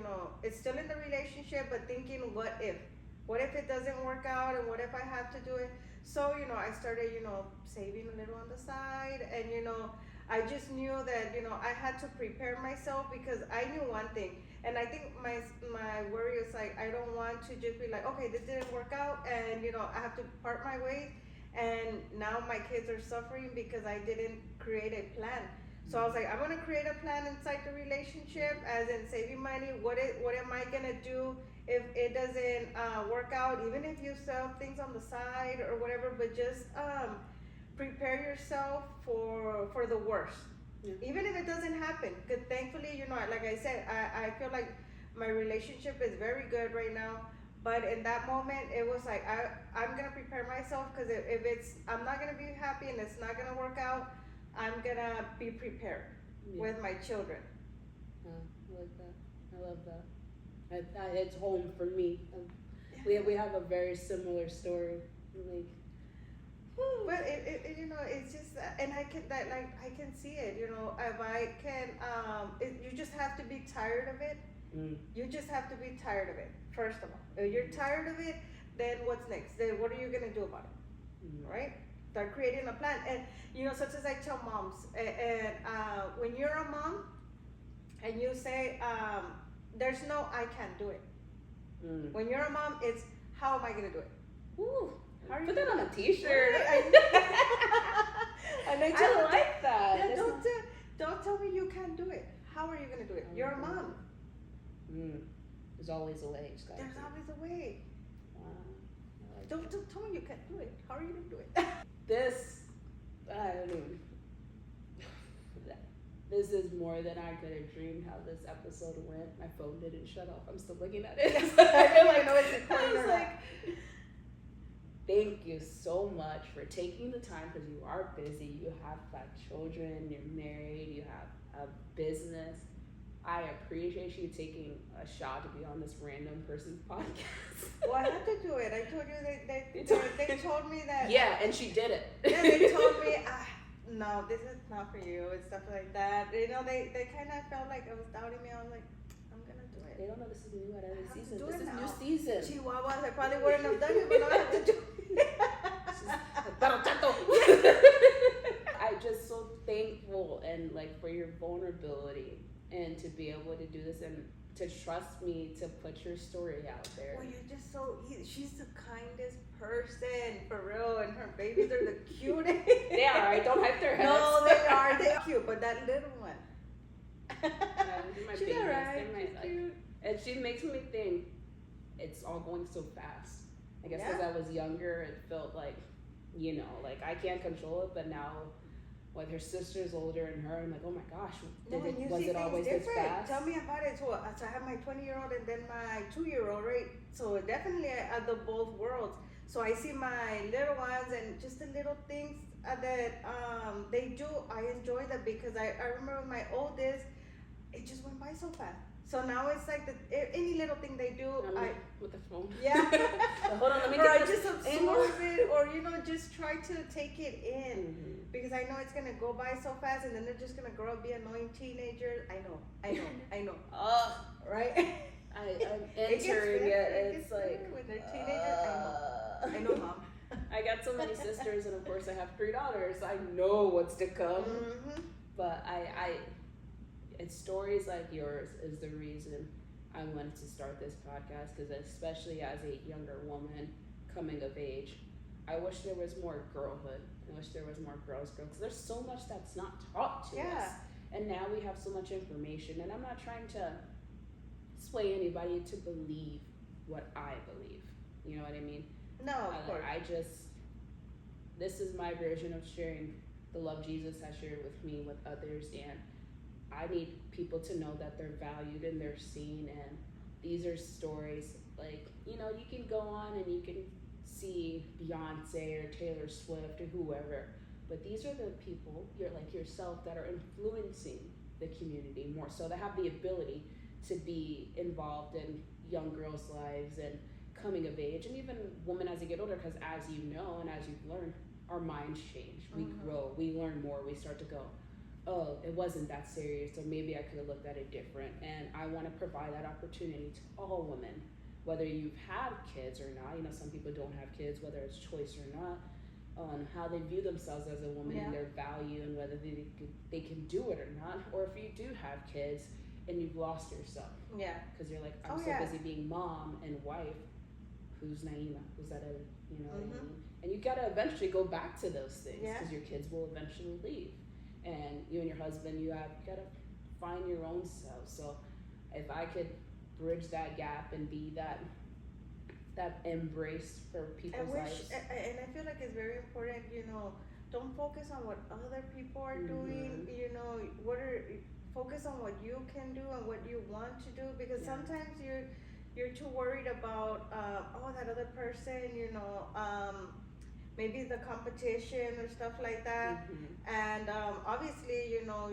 it's still in the relationship, but thinking, what if it doesn't work out, and what if I have to do it? So I started, saving a little on the side, and I just knew that I had to prepare myself, because I knew one thing. And I think my worry is like, I don't want to just be like, okay, this didn't work out, and I have to part my ways, and now my kids are suffering because I didn't create a plan. So I was like, I'm gonna create a plan inside the relationship, as in saving money. What am I gonna do if it doesn't work out? Even if you sell things on the side or whatever, but just prepare yourself for the worst.
Yeah.
Even if it doesn't happen, because thankfully, like I said, I feel like my relationship is very good right now. But in that moment, it was like, I'm gonna prepare myself, because if I'm not gonna be happy and it's not gonna work out, I'm gonna be prepared. Yeah. With my children.
Yeah, I like that. I love that. It's home for me. Yeah. We have a very similar story. Like,
but it's just, and I can see it. If I can, you just have to be tired of it. You just have to be tired of it. First of all, if you're tired of it, then what's next? Then what are you gonna do about it? Right? Start creating a plan. And such as I tell moms, and when you're a mom and you say, there's no I can't do it. When you're a mom, it's how am I gonna do it?
Ooh,
how are you
put that on a t-shirt.
And
I like that.
Yeah, don't tell me you can't do it. How are you gonna do it? You're a mom.
There's always a way.
There's always a way.
Wow. Like
don't tell me you can't do it. How are you gonna do it?
I don't even. This is more than I could have dreamed how this episode went. My phone didn't shut off. I'm still looking at it. I was like, thank you so much for taking the time because you are busy. You have 5 children, you're married, you have a business. I appreciate you taking a shot to be on this random person's podcast.
Well, I had to do it. I told you they told me that.
Yeah, and she did it.
Yeah, they told me, no, this is not for you and stuff like that. You know, they kind of felt like it was doubting me. I was like, I'm gonna do it.
They don't know this is new at every
I have to
season.
do
This
it
is
now.
new season.
Chihuahuas, I probably wouldn't have done it, but now I have to do it.
I'm just so thankful and like for your vulnerability and to be able to do this and to trust me to put your story out there.
Well, you're just so easy. She's the kindest person, for real, and her babies are the cutest.
They are, right? Don't hype their heads.
No, they are. They're cute, but that little one.
My
She's
babies,
alright.
they're
She's
my,
cute.
and she makes me think it's all going so fast. I guess because
Yeah.
I was younger, it felt like, you know, like I can't control it, but now with her sister's older and her, I'm like, oh my gosh, was it always this fast?
Tell me about it. So I have my 20-year-old and then my 2-year-old, right? So definitely at the both worlds. So I see my little ones and just the little things that they do. I enjoy that because I remember with my oldest, it just went by so fast. So now it's like any little thing they do,
with the phone.
Yeah.
Hold on, let me
or I
get
just
this
absorb it, or just try to take it in,
Mm-hmm.
because I know it's gonna go by so fast, and then they're just gonna grow up, be annoying teenagers. I know. Right?
I'm
It gets
entering
better,
it.
gets
It's like
better with their teenagers. I know, Mom.
I got so many sisters, and of course I have 3 daughters. I know what's to come, but it's stories like yours is the reason I wanted to start this podcast, because especially as a younger woman coming of age, I wish there was more girlhood. I wish there was more girls, because there's so much that's not taught to us. And now we have so much information, and I'm not trying to sway anybody to believe what I believe. You know what I mean?
No, of course.
This is my version of sharing the love Jesus has shared with me with others, and I need people to know that they're valued and they're seen, and these are stories like, you know, you can go on and you can see Beyonce or Taylor Swift or whoever, but these are the people, you're like yourself, that are influencing the community more so, that have the ability to be involved in young girls' lives and coming of age, and even women as they get older, because as you know and as you've learned, our minds change, we grow, we learn more, we start to go, oh, it wasn't that serious, or maybe I could have looked at it different. And I want to provide that opportunity to all women, whether you've had kids or not. You know, some people don't have kids, whether it's choice or not, on how they view themselves as a woman and their value, and whether they can do it or not. Or if you do have kids and you've lost yourself, because you're like, I'm so busy being mom and wife. Who's Naima? Who's that? You know what I mean? And you gotta eventually go back to those things, because your kids will eventually leave. And you and your husband, you gotta find your own self. So if I could bridge that gap and be that embrace for people's lives.
And I feel like it's very important, you know, don't focus on what other people are doing, you know, focus on what you can do and what you want to do, because sometimes you're too worried about, that other person, you know, maybe the competition or stuff like that, and obviously, you know,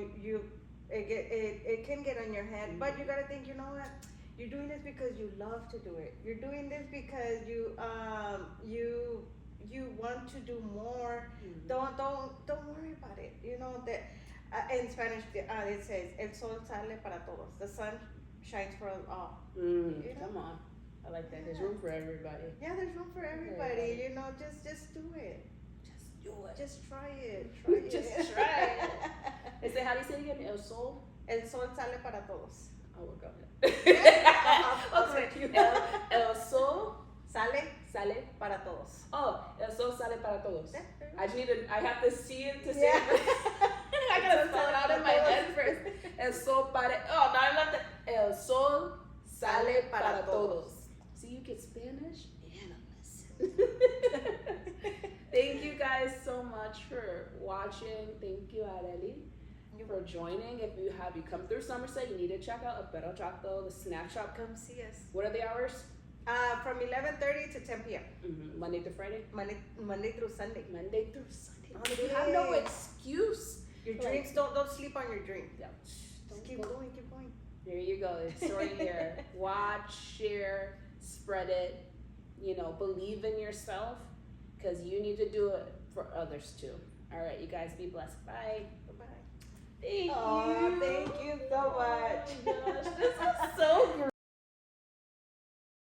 it can get on your head, but you gotta think, you know what, you're doing this because you love to do it. You're doing this because you want to do more. Don't worry about it. You know that in Spanish it says el sol sale para todos. The sun shines for all. You know?
Come on. I like that. There's room for everybody.
Yeah, there's room for everybody. You know, just do it.
Just do it.
Just try it.
Just try it. How do you say it again? El sol?
El sol sale para todos.
Oh, we're going.
Okay.
El sol
sale para todos.
Oh, el sol sale para todos.
Yeah.
I have to see it to say it. I gotta spell it out in my head first. El sol para, oh, no, I love that. El sol sale para todos. See, you get Spanish and I listen. Thank you guys so much for watching. Thank you, Areli, for joining. If you come through Somerset, you need to check out N.Barraza, the snack shop.
Come see us.
What are the hours?
From 11:30 to 10 p.m.
Monday to Friday?
Monday through Sunday.
Monday through Sunday.
Oh,
You have no
yeah.
excuse.
Your
Like-
dreams, don't sleep on your dreams.
Yeah.
Just keep going, keep going.
There you go. It's right here. Watch, share, spread it. You know, believe in yourself because you need to do it for others too. All right, you guys be blessed. Bye.
Bye-bye.
Thank
Oh,
you.
thank you so much.
Oh my gosh, this is so great.